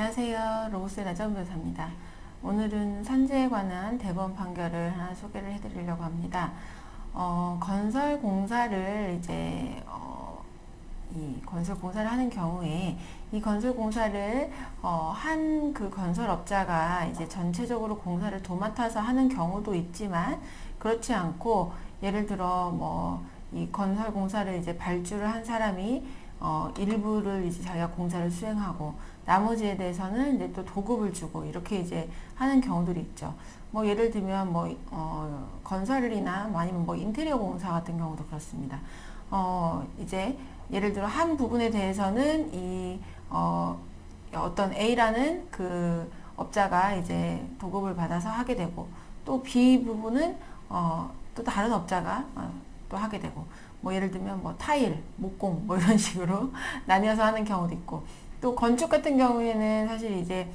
안녕하세요. 로고스의 나정 변호사입니다. 오늘은 산재에 관한 대법원 판결을 하나 소개를 해드리려고 합니다. 건설 공사를 이제 이 건설 공사를 하는 경우에 이 건설 공사를 한 그 건설업자가 이제 전체적으로 공사를 도맡아서 하는 경우도 있지만 그렇지 않고 예를 들어 뭐 이 건설 공사를 이제 발주를 한 사람이 일부를 이제 자기가 공사를 수행하고 나머지에 대해서는 이제 또 도급을 주고 이렇게 이제 하는 경우들이 있죠. 뭐 예를 들면 뭐 건설이나 아니면 뭐 인테리어 공사 같은 경우도 그렇습니다. 이제 예를 들어 한 부분에 대해서는 이 어떤 A라는 그 업자가 이제 도급을 받아서 하게 되고 또 B 부분은 또 다른 업자가 또 하게 되고 뭐 예를 들면 뭐 타일, 목공 뭐 이런 식으로 나뉘어서 하는 경우도 있고 또 건축 같은 경우에는 사실 이제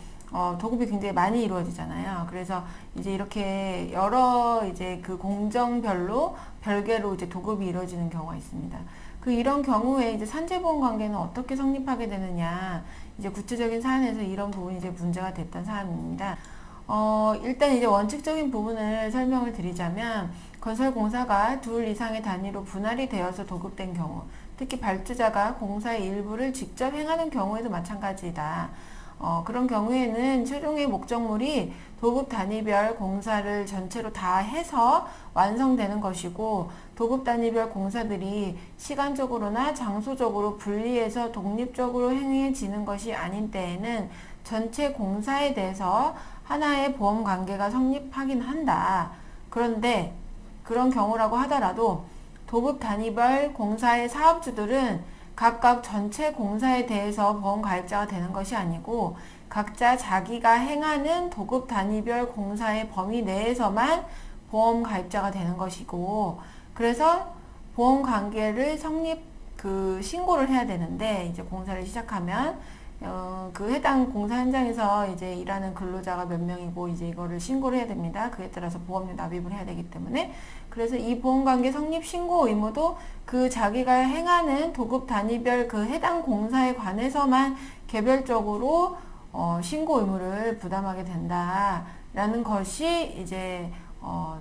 도급이 굉장히 많이 이루어지잖아요. 그래서 이제 이렇게 여러 이제 그 공정별로 별개로 이제 도급이 이루어지는 경우가 있습니다. 이런 경우에 이제 산재보험 관계는 어떻게 성립하게 되느냐, 이제 구체적인 사안에서 이런 부분이 이제 문제가 됐던 사안입니다. 일단 이제 원칙적인 부분을 설명을 드리자면 건설공사가 둘 이상의 단위로 분할이 되어서 도급된 경우, 특히 발주자가 공사의 일부를 직접 행하는 경우에도 마찬가지다. 그런 경우에는 최종의 목적물이 도급 단위별 공사를 전체로 다 해서 완성되는 것이고 도급 단위별 공사들이 시간적으로나 장소적으로 분리해서 독립적으로 행해지는 것이 아닌 때에는 전체 공사에 대해서 하나의 보험 관계가 성립하긴 한다. 그런데 그런 경우라고 하더라도 도급 단위별 공사의 사업주들은 각각 전체 공사에 대해서 보험 가입자가 되는 것이 아니고 각자 자기가 행하는 도급 단위별 공사의 범위 내에서만 보험 가입자가 되는 것이고, 그래서 보험 관계를 신고를 해야 되는데, 이제 공사를 시작하면 그 해당 공사 현장에서 이제 일하는 근로자가 몇 명이고 이제 이거를 신고를 해야 됩니다. 그에 따라서 보험료 납입을 해야 되기 때문에, 그래서 이 보험관계 성립 신고 의무도 그 자기가 행하는 도급 단위별 그 해당 공사에 관해서만 개별적으로 신고 의무를 부담하게 된다라는 것이 이제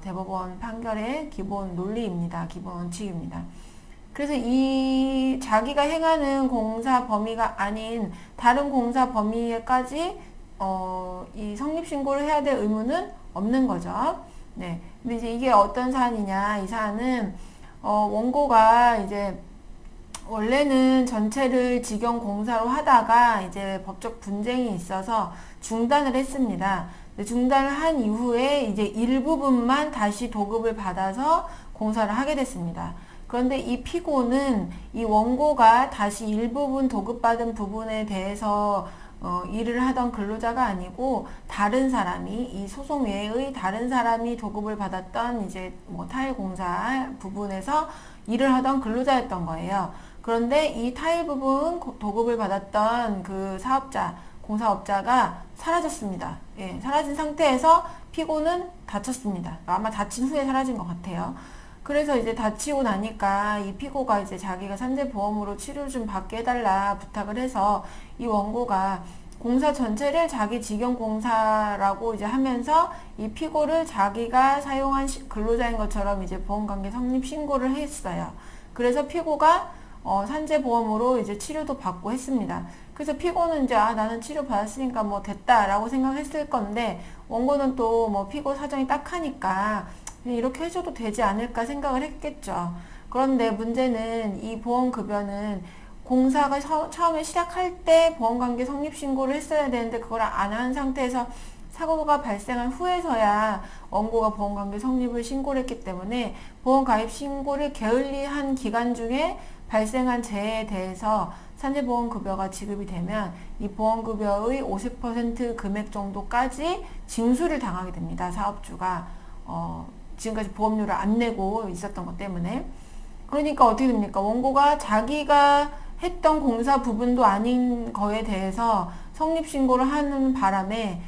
대법원 판결의 기본 논리입니다. 기본 원칙입니다. 그래서 이 자기가 행하는 공사 범위가 아닌 다른 공사 범위에까지 이 성립신고를 해야 될 의무는 없는 거죠. 네. 근데 이제 이게 어떤 사안이냐, 이 사안은 원고가 이제 원래는 전체를 직영 공사로 하다가 이제 법적 분쟁이 있어서 중단을 했습니다. 중단을 한 이후에 이제 일부분만 다시 도급을 받아서 공사를 하게 됐습니다. 그런데 이 피고는 이 원고가 다시 일부분 도급받은 부분에 대해서 일을 하던 근로자가 아니고 다른 사람이, 이 소송 외의 다른 사람이 도급을 받았던 이제 뭐 타일 공사 부분에서 일을 하던 근로자였던 거예요. 그런데 이 타일 부분 도급을 받았던 그 사업자, 공사업자가 사라졌습니다. 예, 사라진 상태에서 피고는 다쳤습니다. 아마 다친 후에 사라진 것 같아요. 그래서 이제 다치고 나니까 이 피고가 이제 자기가 산재보험으로 치료를 좀 받게 해달라 부탁을 해서 이 원고가 공사 전체를 자기 직영 공사라고 이제 하면서 이 피고를 자기가 사용한 근로자인 것처럼 이제 보험관계 성립 신고를 했어요. 그래서 피고가 산재보험으로 이제 치료도 받고 했습니다. 그래서 피고는 이제 나는 치료 받았으니까 뭐 됐다라고 생각했을 건데 원고는 또 뭐 피고 사정이 딱하니까 이렇게 해줘도 되지 않을까 생각을 했겠죠. 그런데 문제는 이 보험급여는 공사가 처음에 시작할 때 보험관계 성립신고를 했어야 되는데 그걸 안 한 상태에서 사고가 발생한 후에서야 원고가 보험관계 성립을 신고를 했기 때문에 보험가입 신고를 게을리한 기간 중에 발생한 재해에 대해서 산재보험급여가 지급이 되면 이 보험급여의 50% 금액 정도까지 징수를 당하게 됩니다. 사업주가 지금까지 보험료를 안 내고 있었던 것 때문에. 그러니까 어떻게 됩니까? 원고가 자기가 했던 공사 부분도 아닌 거에 대해서 성립신고를 하는 바람에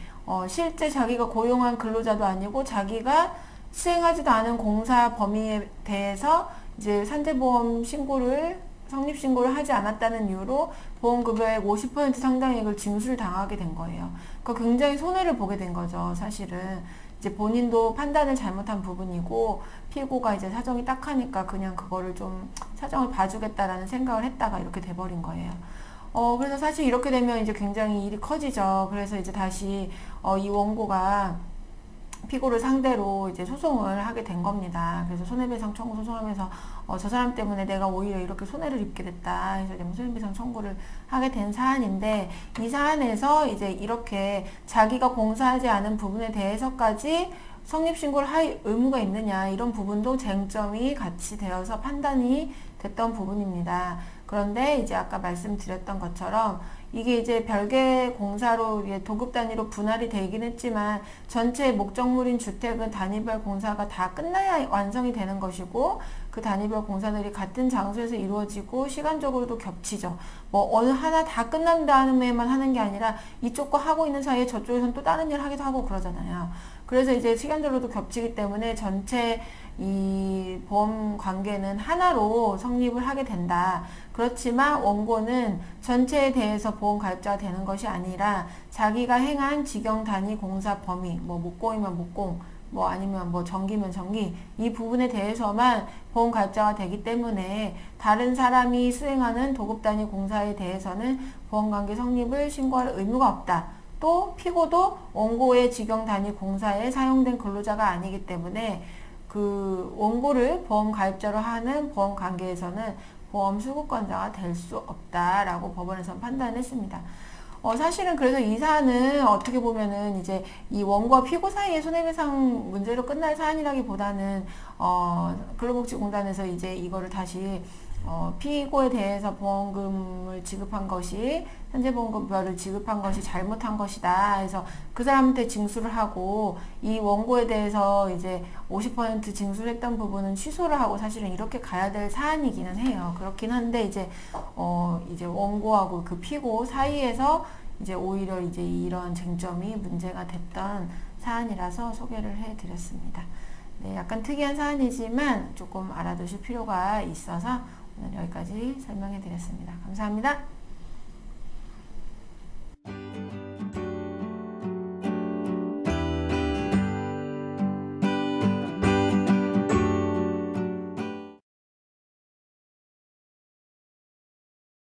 실제 자기가 고용한 근로자도 아니고 자기가 수행하지도 않은 공사 범위에 대해서 이제 산재보험 신고를 성립신고를 하지 않았다는 이유로 보험급여액 50% 상당액을 징수를 당하게 된 거예요. 그러니까 굉장히 손해를 보게 된 거죠, 사실은. 이제 본인도 판단을 잘못한 부분이고, 피고가 이제 사정이 딱하니까 그냥 그거를 좀 사정을 봐주겠다라는 생각을 했다가 이렇게 돼버린 거예요. 그래서 사실 이렇게 되면 이제 굉장히 일이 커지죠. 그래서 이제 다시, 이 원고가 피고를 상대로 이제 소송을 하게 된 겁니다. 그래서 손해배상 청구 소송하면서 저 사람 때문에 내가 오히려 이렇게 손해를 입게 됐다 해서 이제 손해배상 청구를 하게 된 사안인데, 이 사안에서 이제 이렇게 자기가 공사하지 않은 부분에 대해서까지 성립신고를 할 의무가 있느냐, 이런 부분도 쟁점이 같이 되어서 판단이 됐던 부분입니다. 그런데 이제 아까 말씀드렸던 것처럼 이게 이제 별개 공사로 도급 단위로 분할이 되긴 했지만, 전체 목적물인 주택은 단위별 공사가 다 끝나야 완성이 되는 것이고, 그 단위별 공사들이 같은 장소에서 이루어지고 시간적으로도 겹치죠. 뭐 어느 하나 다 끝난 다음에만 하는 게 아니라 이쪽 거 하고 있는 사이에 저쪽에서는 또 다른 일 하기도 하고 그러잖아요. 그래서 이제 시간적으로도 겹치기 때문에 전체 이 보험 관계는 하나로 성립을 하게 된다. 그렇지만 원고는 전체에 대해서 보험 가입자가 되는 것이 아니라 자기가 행한 직영 단위 공사 범위, 뭐 목공이면 목공, 뭐 아니면 뭐 전기면 전기, 이 부분에 대해서만 보험 가입자가 되기 때문에 다른 사람이 수행하는 도급 단위 공사에 대해서는 보험관계 성립을 신고할 의무가 없다. 또 피고도 원고의 직영 단위 공사에 사용된 근로자가 아니기 때문에 그 원고를 보험 가입자로 하는 보험 관계에서는 보험 수급권자가 될 수 없다라고 법원에서 판단했습니다. 사실은 그래서 이 사안은 어떻게 보면은 이제 이 원고와 피고 사이의 손해배상 문제로 끝날 사안이라기보다는 근로복지공단에서 이제 이거를 다시 피고에 대해서 보험금을 지급한 것이, 현재보험급여를 지급한 것이 잘못한 것이다 해서 그 사람한테 징수를 하고, 이 원고에 대해서 이제 50% 징수를 했던 부분은 취소를 하고, 사실은 이렇게 가야 될 사안이기는 해요. 그렇긴 한데 이제 이제 원고하고 그 피고 사이에서 이제 오히려 이제 이런 쟁점이 문제가 됐던 사안이라서 소개를 해드렸습니다. 네, 약간 특이한 사안이지만 조금 알아두실 필요가 있어서 오늘 여기까지 설명해 드렸습니다. 감사합니다.